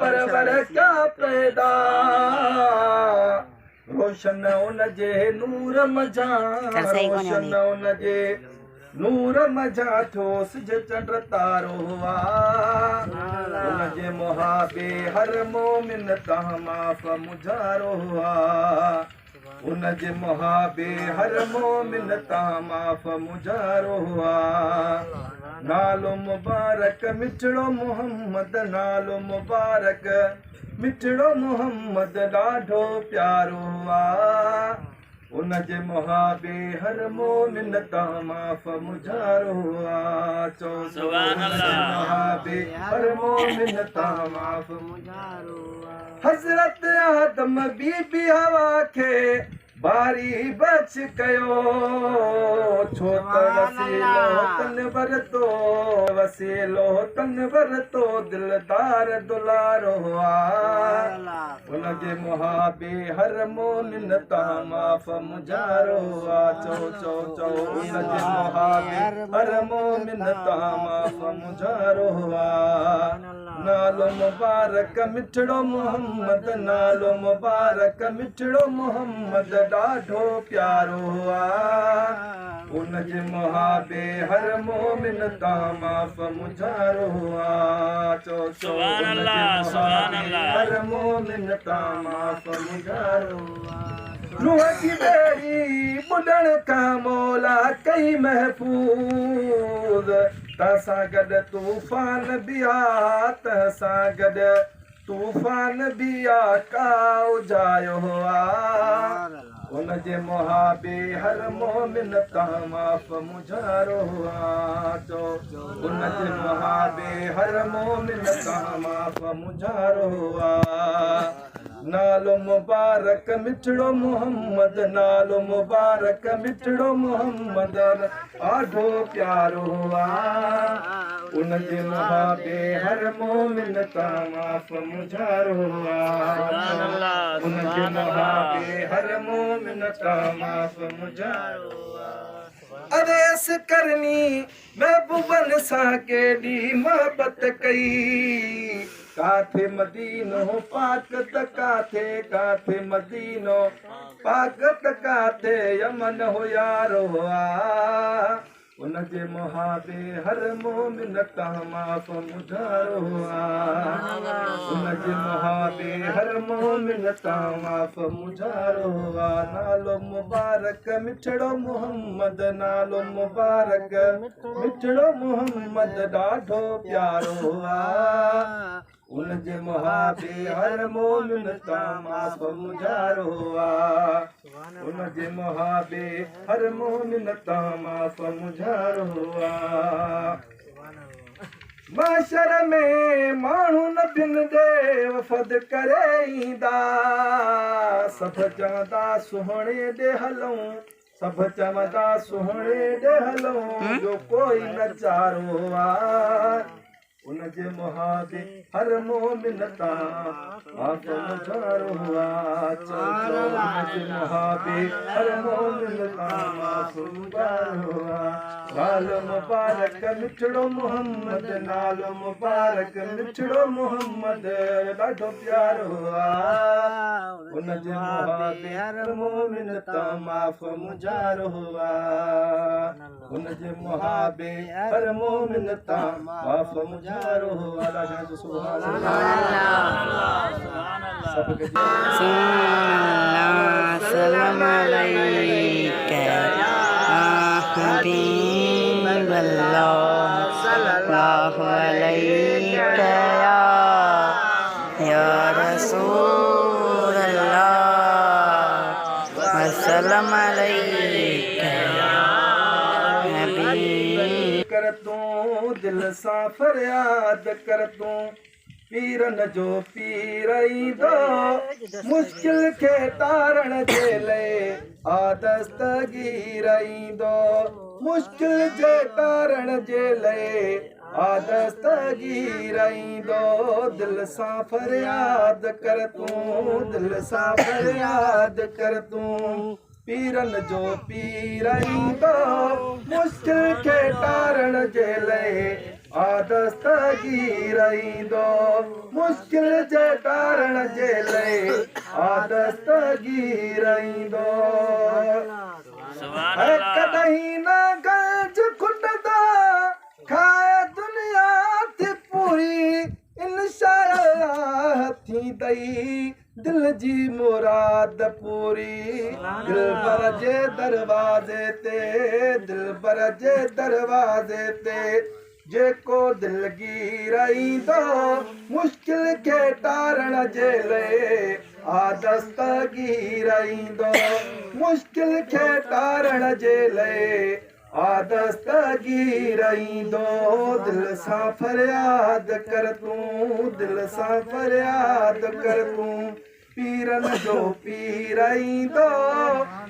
परवर क्या पैदा रोशन उन जे नूर मझा रोशन उन जे नूर मझा ठोस जे चंड तारो उन जे मुहाबे हर मोमिन तहां माफ़ मुझारो उन जे मुहाबे हर मोमिन तहां माफ़ मुझारो नालो मुबारक मिठड़ो मोहम्मद नालो मुबारक मिठड़ो मोहम्मद ॾाढो प्यारो उन जे मुहाबे हर मोमिन तहां माफ़ मुझारो चो सुभान अल्लाह मुहाबे हर मोमिन तहां माफ़ मुझारो हज़रत आदम बीबी हवा खे बारी बच कयो छो त वसीलो तन वरतो दिलदार दुलारो उन जे मुहाबे हर मोमिन तहां माफ़ मुझारो चो चो चो उन जे मुहाबे हर मोमिन तहां माफ़ मुझारो नालो मुबारक मिठड़ो मोहम्मद नालो मुबारक मिठड़ो मोहम्मद ॾाढो प्यारो उन जे मुहाबे हर मोमिन तहां माफ़ मुझारो चो चो उन जे मुहाबे हर मोमिन तहां माफ़ मुझारो रूह की बेड़ी बुॾण खां मौला कई महफूज़ तसां गॾु तूफ़ान बि आ तसां गॾु तूफ़ान बि आ का उजायो उन जे मुहाबे हर मोमिन तहां माफ़ मुझारो चो उन जे मुहाबे हर मोमिन तहां माफ़ मुझारो नालो मुबारक मिठड़ो मोहम्मद नालो मुबारक मिठड़ो मोहम्मद ॾाढो प्यारो उन जे मुहाबे हर मोमिन तहां माफ़ मुझारो उन जे मुहाबे हर मोमिन तहां माफ़ मुझारो अरेस करनी महबूबन सां केॾी मोहबत कई काथे मदीनो पाक त काथे काथे मदीनो पाक त काथे यमन हो यारो उन जे मुहाबे हर मोमिन तहां माफ़ मुझारो उन जे मुहाबे हर मोमिन तहां माफ़ मुझारो नालो मुबारक मिठड़ो मोहम्मद नालो मुबारक मिठड़ो मोहम्मद ॾाढो प्यारो उन जे मुहाबे हर मोमिन तहां माफ़ मुझारो उन जे मुहाबे हर मोमिन तहां माफ़ मुझारो माशर में माण्हू न बिन ॾे वफ़द करे ईंदा सभु चवंदा सुहिणे ॾे हलूं सभु चवंदा सुहिणे ॾे हलूं जो कोई नचारो उन जे मुहाबे हर मोमिन तहां माफ़ मुझारो चो चो उन जे मुहाबे हर मोमिन तहां माफ़ मुझारो नालो मुबारक मिठड़ो मोहम्मद नालो मुबारक मिठड़ो मोहम्मद ॾाढो प्यारो उन जे मुहाबे हर मोमिन तहां माफ़ मुझारो उन जे मुहाबे हर मोमिन तहां माफ़ मुझारो सलाम अलैका हबीबल्लाह सल्लल्लाहु अलैका या रसूलल्लाह वसल्लम अलैका हबीब कर तूं दिल सां फरियाद कर तूं पीरन जो पीर ईंदो मुश्किल खे तारण जे लाइ आदस्तगीर ईंदो मुश्किल जे तारण जे लाइ आदस्तगीर ईंदो दिल सां फरियाद कर तूं दिल सां फरियाद कर तूं पीरन जो पीर ईंदो मुश्किल खे तारण जे लाइ आदस्तगीर ईंदो मुश्किल जे टारण जे लाइ आदस्तगीर ईंदो कॾहिं न गंज खुटंदा खाए दुनिया थी पूरी इंशाअल्लाह थींदई दिल जी मुराद पूरी दिलबर जे दरवाज़े ते दिलबर जे दरवाज़े ते जेको दिलगीर ईंदो मुश्किल खे टारण जे लाइ आदस्तगीर ईंदो मुश्किल खे टारण जे लाइ आदस्तगीर ईंदो दिल सां फरियाद कर तूं दिल सां फरियाद कर तूं पीरनि जो पीर ईंदो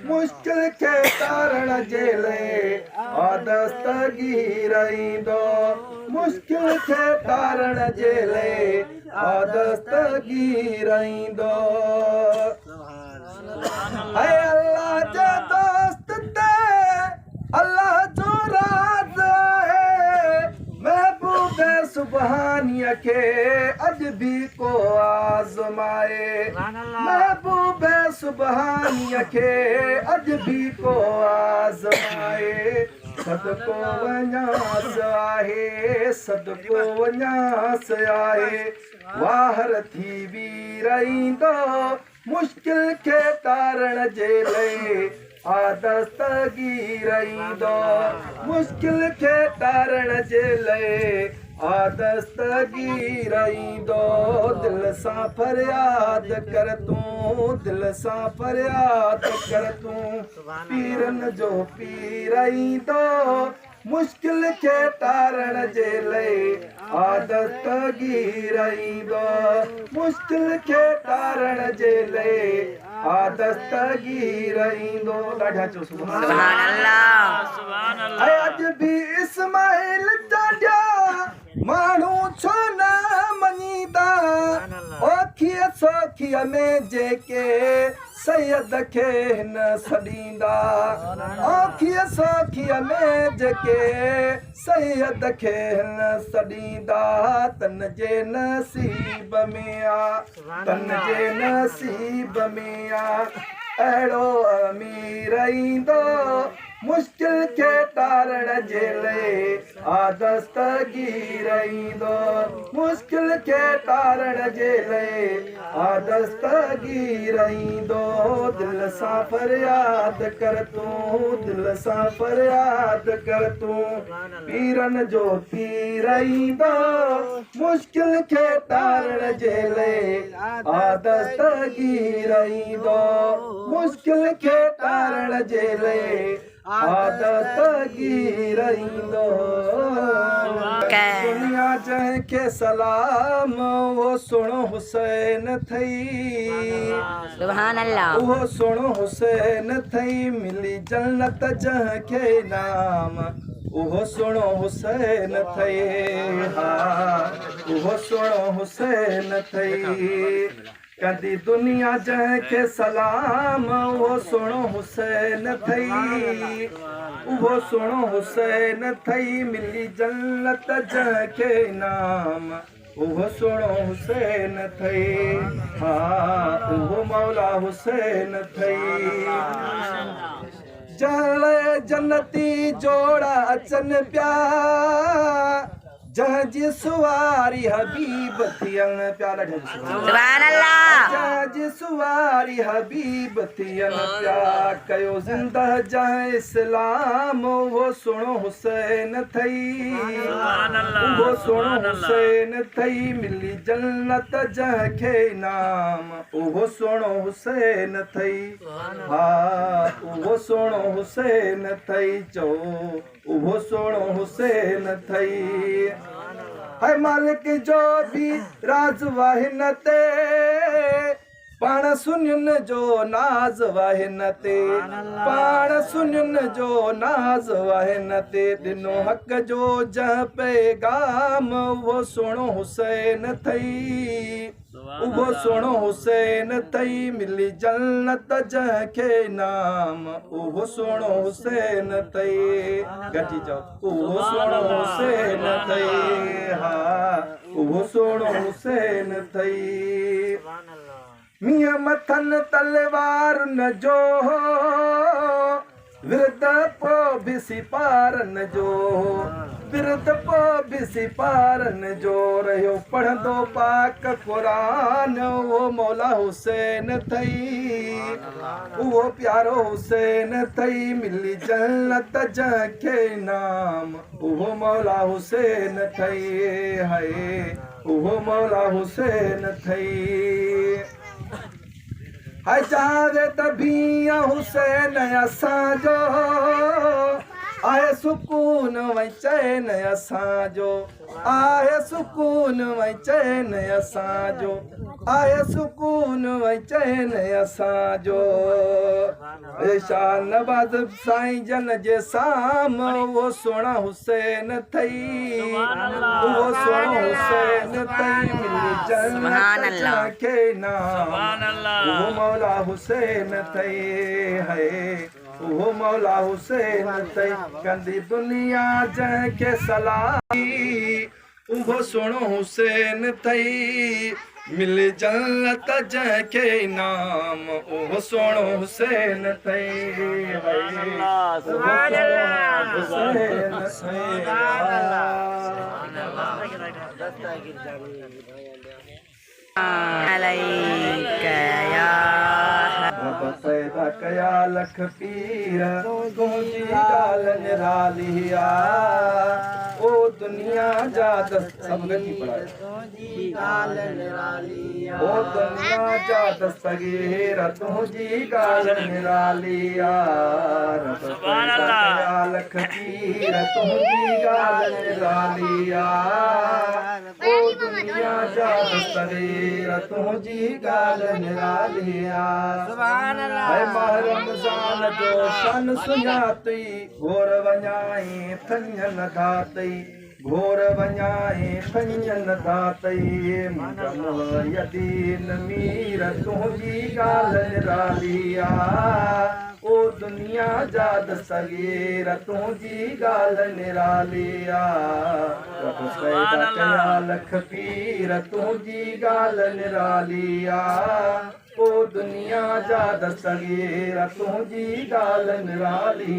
मुश्किल खे टारण जे लाइ आदस्तगीर ईंदो मुश्किल खे टारण जे लाइ आदस्तगीर ईंदो ऐं अल्लाह जे दोस्त ते अल्लाह जो राज आहे महबूब सुबहानीअ खे अॼु बि को आज़माए महबूब सुबहानीअ खे अॼु बि को आज़माए सदको वञास आहे सदको वञास आहे वाहर थी वीर ईंदो मुश्किल खे टारण जे लाइ आदस्तगीर ईंदो मुश्किल खे टारण जे लाइ आदस्तगीर ईंदो दिल सां फरियाद कर तूं दिल सां फरियाद कर तूं पीरनि जो पीर ईंदो मुश्किल खे टारण जे लाइ आदस्तगीर ईंदो मुश्किल खे टारण जे लाइ आदस्तगीर ईंदो ॾाढा चो सुभान अल्लाह अॼु बि इस्माइल जा माण्हू छो न मञीदा ओखीअ सोखीअ में जेके सैयद खे न सॾींदा ओखीअ सोखीअ में जेके सैयद खे न सॾींदा तन जे नसीब में आ तन जे नसीब में आ अहिड़ो अमीर ईंदो मुश्किल खे टारण जे लाइ आदस्तगीर ईंदो मुश्किल खे टारण जे लाइ आदस्तगीर ईंदो दिल सां फरियाद कर तूं दिल सां फरियाद कर तूं पीरनि जो पीर ईंदो मुश्किल खे टारण जे लाइ आदस्तगीर ईंदो मुश्किल खे टारण जे लाइ आदस्तगीर ईंदो दुनिया जंहिंखे सलाम वो सुहिणो हुसैन थई सुभान अल्लाह उहो सुहिणो हुसैन थई मिली जन्नत जंहिंखे नाम उहो सुहिणो हुसैन थई हा उहो सुहिणो हुसैन थई कदी दुनिया जंहिंखे सलाम उहो सुहिणो हुसैन थई उहो सुहिणो हुसैन थई मिली जन्नत जंहिंखे नाम उहो सुहिणो हुसैन थई हा उहो मौला हुसैन थई जंहिं जन्नती जोड़ा अचनि पिया जंहिंजी सुवारी हबीब थियनि पिया सुभान अल्लाह जंहिंजी सुवारी हबीब थियनि पिया कयो ज़िंदह जंहिं इस्लाम उहो सुहिणो हुसैन थई उहो सुहिणो हुसैन थई मिली जन्नत जंहिंखे नाम उहो सुहिणो हुसैन थई हा उहो सुहिणो हुसैन थई चओ उहो सुहिणो हुसैन थई है मालिक जो भी राज वाहिन ते पाण सुनियुनि जो नाज़ वाहिन ते पाण सुनियुनि जो नाज़ वाहिन ते ॾिनो हक़ जो जंहिं पैगाम उहो सुहिणो हुसैन थई उहो सोणो हुसैन थई मिली जन्नत जंहिंखे नाम उहो सोणो हुसैन थई गॾिजी चओ उहो सोणो हुसैन थई हा उहो सोणो हुसैन थई मीअं मथन तलवार न जो विरद पो बि सिपारन जो विरद पो बि सिपारन जो रहियो पढ़ंदो पाक क़ुरान उहो मौला हुसैन थई उहो प्यारो हुसैन थई मिली जन्नत जंहिंखे नाम उहो मौला हुसैन थई हाय उहो मौला हुसैन थई हाय चाहे त बीअ हुसैन असांजो आहे सुकून वई चैन असांजो आहे सुकून वई चैन असांजो आहे सुकून वई चैन असांजो शाह नवाज़ साईं जन जे साम उहो सोणा हुसैन थई उहो सोणो हुसैन थई मिली जन्नत जंहिंखे नाम उहो मौला हुसैन थई है उहो मौला हुसैन थई कंदी दुनिया जंहिंखे सलाही उहो सोणो हुसैन थई मिली जन्नत जंहिंखे नाम उहो सोणो हुसैन थई पैदा कया लख पीर तुंहिंजी ॻाल्हि निराली ओ दुनिया जा सब गति पढ़ाए ओ दुनिया जा दस्तगीर तुंहिंजी ॻाल्हि निराली पैदा कया लख पीर तुंहिंजी ॻाल्हि निराली ओ दुनिया जा दस्तगीर तुंहिंजी ॻाल्हि निराली है माह रमज़ान जो शन सुञातई घोर वञाई थञन धातई घोर वञाई थञन धातई यदीन मीर तुंहिंजी ॻाल्हि निराली ओ दुनिया जा दस्तगीर तुंहिंजी ॻाल्हि निराली पैदा कया लख पीर तुंहिंजी ॻाल्हि निराली ओ दुनिया जा दस्तगीर तुंहिंजी ॻाल्हि निराली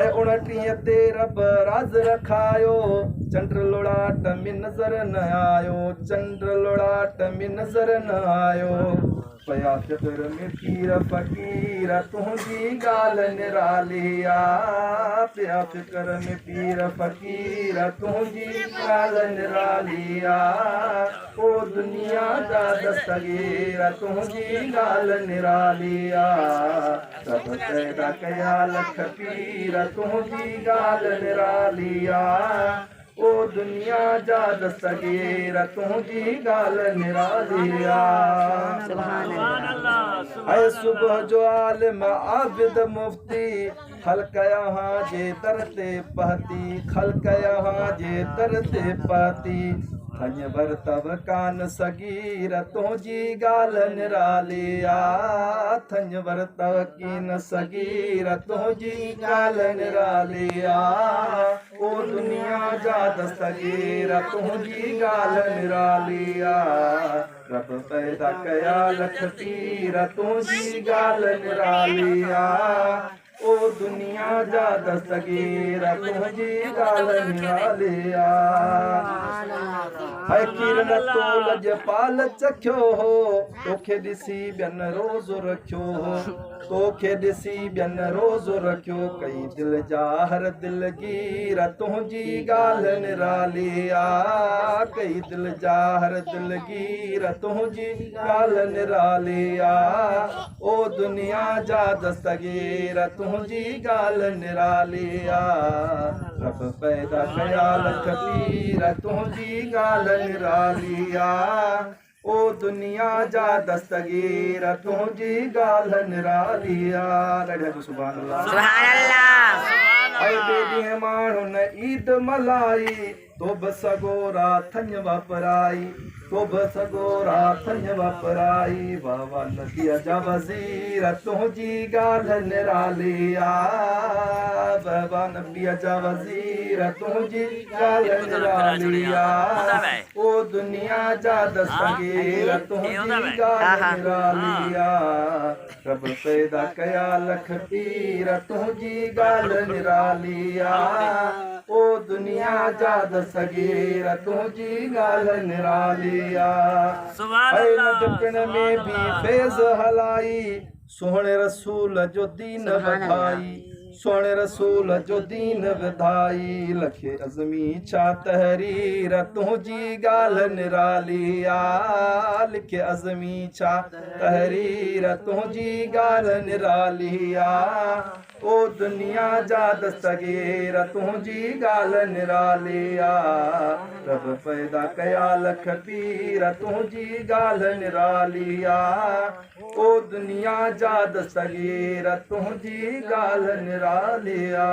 ऐं 29 ते रब राज़ रखायो चंड लोड़ाट में नज़र न आयो चंड लोड़ाट में नज़र न आयो पया फिक्र में पीर फ़कीर तुंहिंजी ॻाल्हि निराली पया फिक्र में पीर फ़कीर तुंहिंजी ॻाल्हि निराली ओ दुनिया जा दस्तगीर तुंहिंजी ॻाल्हि निराली सब पैदा कया लख पीर तुंहिंजी ॻाल्हि निराली ओ दुनिया जा दस्तगीर तुंहिंजी ॻाल्हि निराली ऐं सुबुह जो आलिम आबिद मुफ़्ती ख़ल्क़ यहाँ जे दर ते पहती ख़ल्क़ यहाँ जे दर ते पहती थञ वरतव कान सगीर तुंहिंजी ॻाल्हि निराली थञ वरतव कीन सगीर तुंहिंजी ॻाल्हि निराली ओ दुनिया जा दस्तगीर तुंहिंजी ॻाल्हि निराली रब पैदा कया लख पीर तुंहिंजी ॻाल्हि निराली ओ दुनिया जा दस्तगीर तुंहिंजी ॻाल्हि निराली है किरन तो लजपाल चखियो हो तोखे ॾिसी ॿियनि रोज़ रखियो हो तोखे ॾिसी ॿियनि रोज़ रखियो कई दिल जा हर दिलगीर तुंहिंजी ॻाल्हि निराली कई दिल जा हर दिलगीर तुंहिंजी ॻाल्हि निराली ओ दुनिया जा दस्तगीर तुंहिंजी ॻाल्हि निराली रब पैदा कया लख पीर तुंहिंजी ॻाल्हि निराली ओ दुनिया जा दस्तगीर तुंहिंजी ॻाल्हि निराली सुभान अल्लाह। ऐं ॿिए माण्हू न ईद मल्हाई तो बि सगोरा थञ वापराई तो बि सगोरा थञ वापराई बाबा नदीअ जा वज़ीर तुंहिंजी ॻाल्हि निराली आ बाबा नबीअ जा वज़ीर तुंहिंजी ॻाल्हि निराली आ ओ दुनिया जा दस्तगीर तुंहिंजी ॻाल्हि निराली आ रब पैदा कया लख पीर तुंहिंजी ॻाल्हि निराली आ ओ दुनिया जा दस्तगीर तुंहिंजी ॻाल्हि निराली आ नंढपण में भी फैज़ हलाई सोहणे रसूल जो दीन वधाई सोहणे रसूल जो दीन वधाई लखे अज़मी छा तहरीर तुंहिंजी ॻाल्हि निराली आ लिखे अज़मी छा तहरीर तुंहिंजी ॻाल्हि निराली आ ओ दुनिया जा दस्तगीर तुंहिंजी ॻाल्हि निराली आ रब पैदा कया लख पीर तुंहिंजी ॻाल्हि निराली आ ओ दुनिया जा दस्तगीर तुंहिंजी ॻाल्हि निराली आ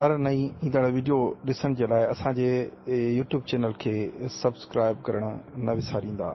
हर नई ईंदड़ वीडियो ॾिसण जे लाइ असांजे YouTube चैनल खे सब्सक्राइब करणु न विसारींदा।